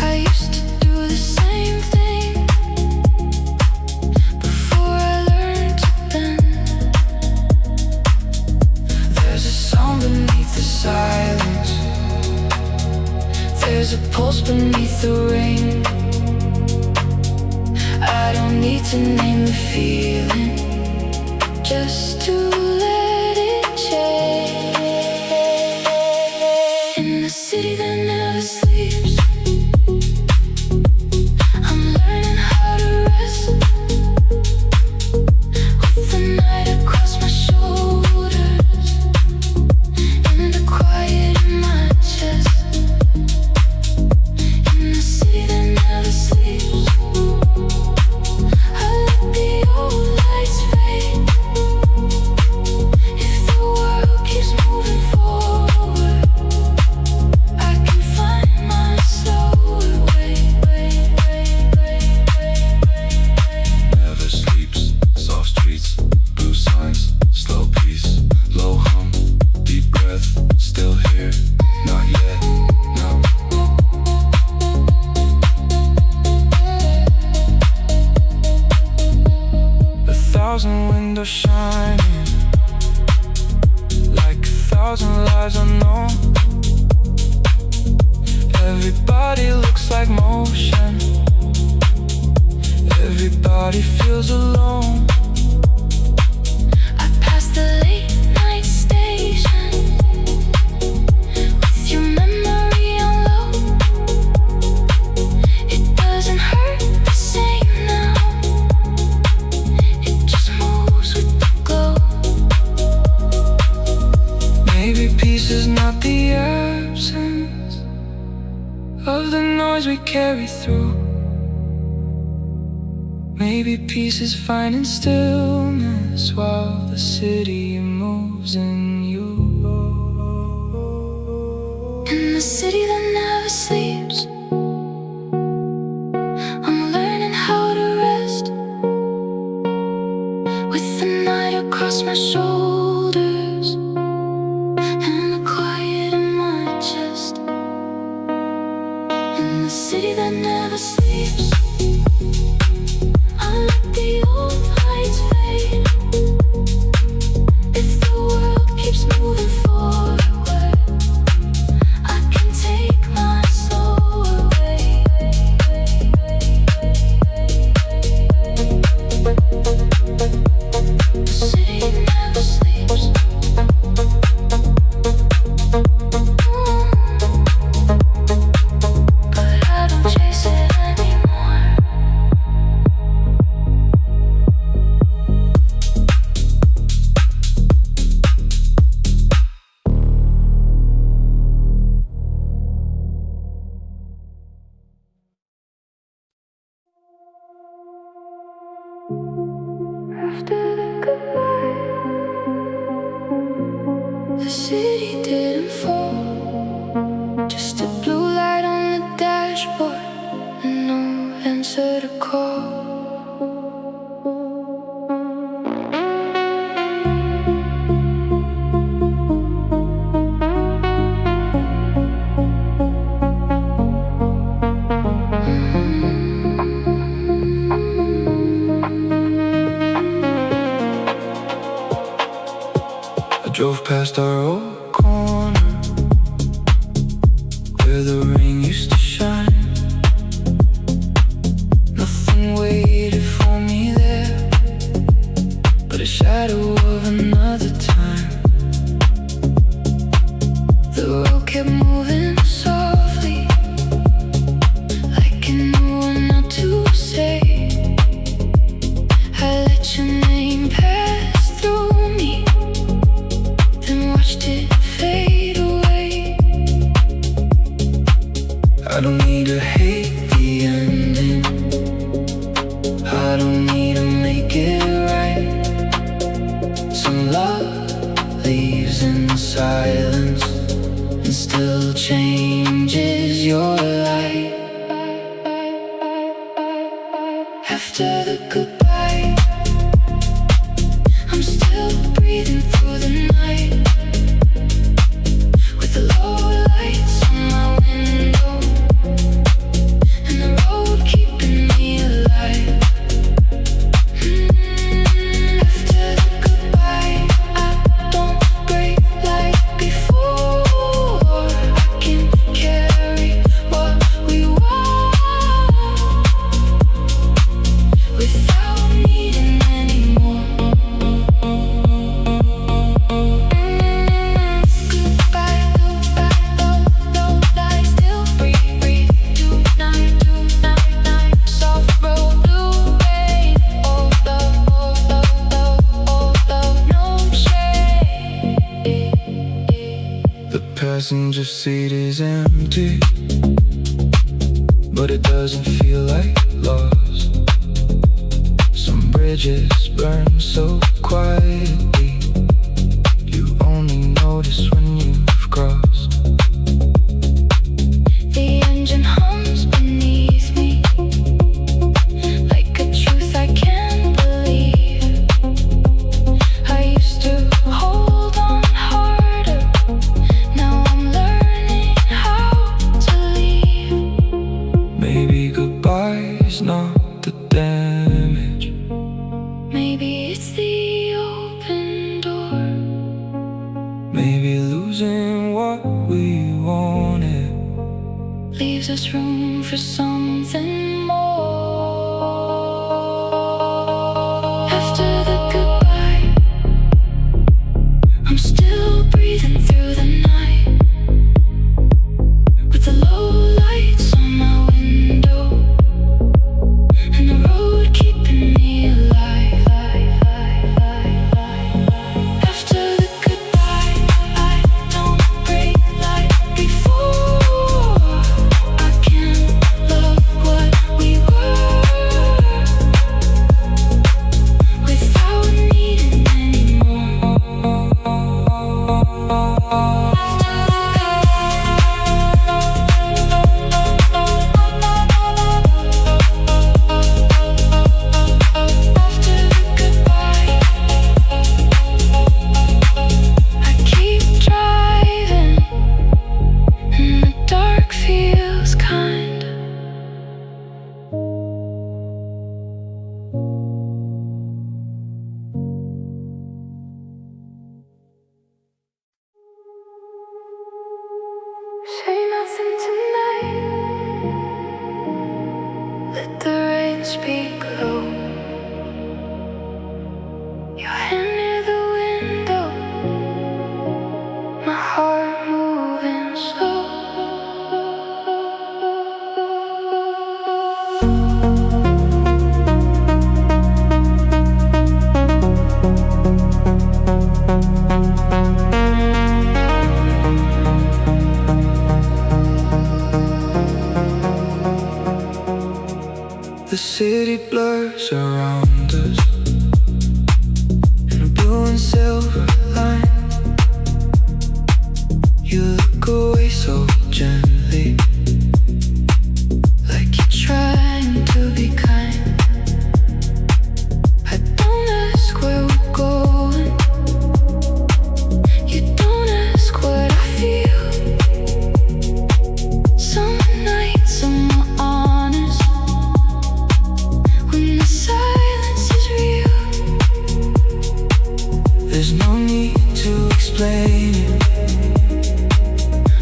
I used to do the same thing before I learned to bend. There's a sound beneath the silence, there's a pulse beneath the rain. I don't need to name the feeling, just to let it change. shining like 1,000 lives unknown. Everybody looks like motion. Everybody feels alone. I passed the late night station with your memory on low. It doesn't hurt the same now. It just moves with the glow. Maybe peace is not the absence of the noise we carry through. Maybe peace is finding stillness while the city moves in you. In the city that never sleeps, I'm learning how to rest with the night across my shoulders and the quiet in my chest. In the city that never sleeps, I let the old lights fade. If the world keeps moving forward, I can take my soul away. The city never sleeps. But I don't chase it anymore. After the goodbye, the city didn't fall. Just a blue light on the dashboard and no answer to call. I drove past our old corner where the rain used to shine. Nothing waited for me there but a shadow of another time. The road kept moving softly like it knew what not to say. I let your name pass through me, then watched it fade away. I don't need to hate the ending. I don't need to make it right. Some love leaves in silence and still changes your life. After the goodbye, I'm still breathing through the night with the low lights on my window and the road keeping me alive. After the goodbye, I don't break like before. I can carry what we want without needing any more. Goodbye, goodbye, low lights still breathe. Tonight, soft road, blue rain. Oh love, no shade. The passenger seat is empty, but it doesn't feel like loss. Some bridges burn so quietly, you only notice when you've crossed. The engine hums beneath me like a truth I can't believe. I used to hold on harder, now I'm learning how to leave. Maybe goodbye is not the damage. Maybe it's the leaves us room for something more. After the goodbye, I'm still breathing through the night, with the low lights on my window and the road keeping me alive. After the goodbye, I don't break like before. I can't love what we were without needing anymore. After the goodbye, I keep driving, and the dark feels kind. Say nothing tonight. Let the rain speak low. Your hand near the window, my heart moving slow. The city blurs around us in a blue and silver line. You look away so gently, Like you're trying to be kind. I don't ask where we're going. You don't ask what I feel. Some nights I'm more honest when the silence is real. there's no need to explain it.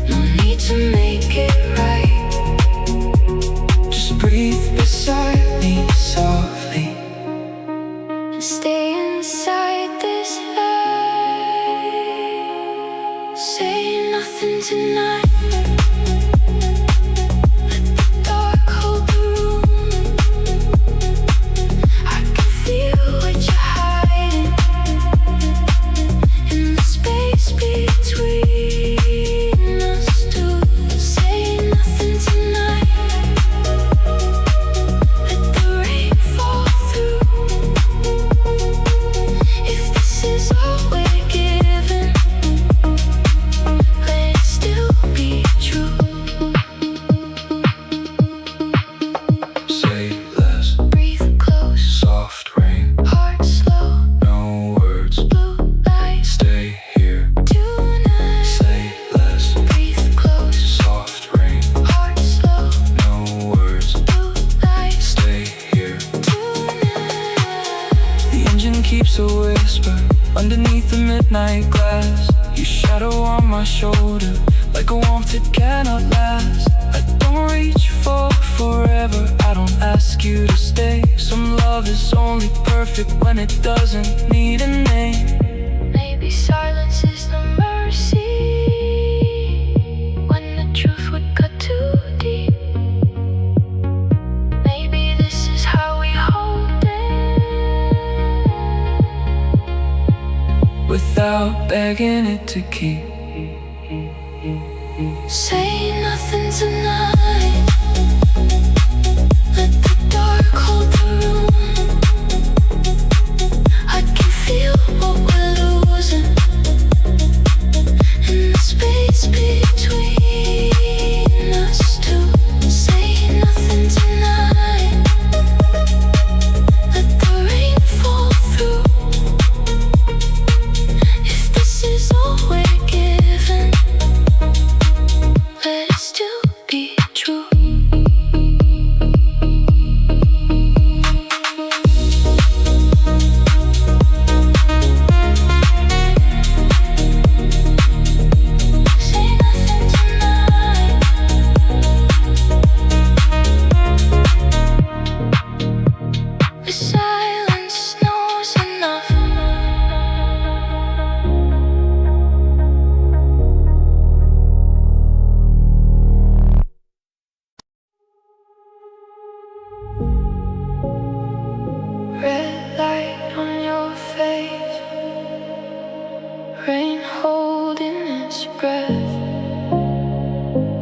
No need to make it right. Just breathe beside me softly. And stay inside this light. Say nothing tonight. Let the dark hold the room. I can feel what you're hiding in the space between us two. Say nothing tonight. Let the rain fall through. If this is all we're given, let it still be true. Say less, Breathe close, soft rain, heart slow, no words. blue lights Stay here. tonight. Say less, Breathe close, soft rain, heart slow, no words. blue lights Stay here. tonight. The engine keeps a whisper underneath the midnight glass. Your shadow on my shoulder, like a warmth it cannot last. I don't reach for forever, I don't ask you to stay. Some love is only perfect when it doesn't need a name. Maybe silence is the mercy when the truth would cut too deep. Maybe this is how we hold it Without begging it to keep. Say nothing tonight. Let the dark hold the room. I can feel what we're losing in the space between us two. Say nothing tonight. Let the rain fall through. If this is all we're given, let it still be true. breath.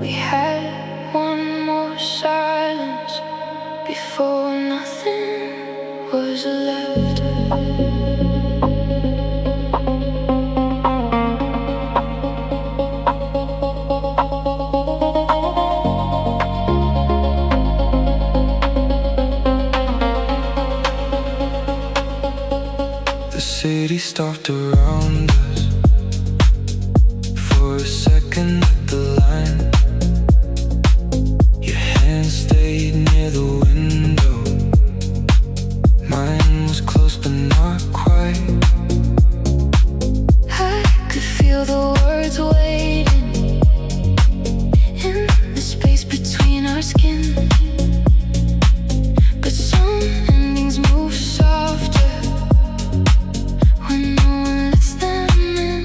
We had one more silence before nothing was left. The city stopped around us for a second at the line. Your hand stayed near the window. Mine was close but not quite. I could feel the words waiting in the space between our skin. But some endings move softer when no one lets them in.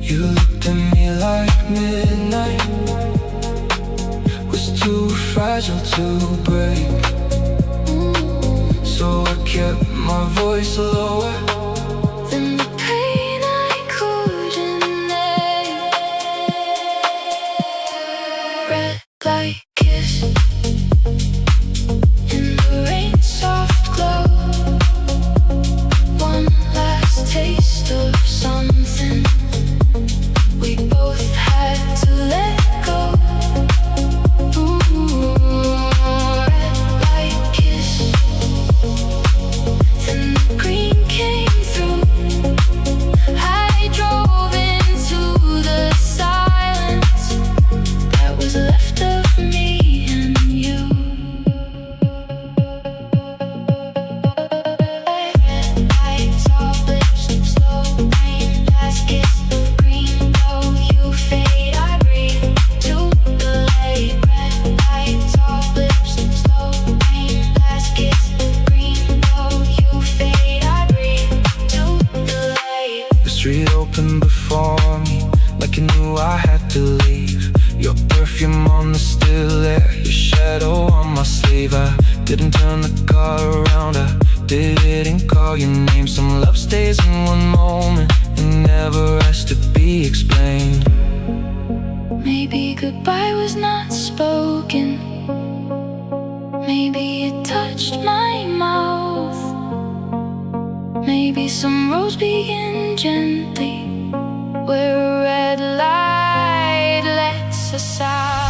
You looked at me like midnight was too fragile to break. So I kept my voice lower. Then the pain I couldn't name. Red light kiss in the rain, soft glow. One last taste of something we both had to let go. Red light kiss. Then the green came through. I drove into the silence that was left of me and you. Red lights, soft lips, slow rain, last kiss, green glow, you fade, I breathe to the light. Red lights, soft lips, slow rain, last kiss, green glow, you fade, I breathe to the light. The street opened before me, like I knew I had to leave. Your perfume on the still air, your shadow on my sleeve. I didn't turn the car around, I didn't call your name. Some love stays in one moment and never has to be explained. Maybe goodbye was not spoken. Maybe it touched my mouth. Maybe some roads begin gently where a red light lets us out.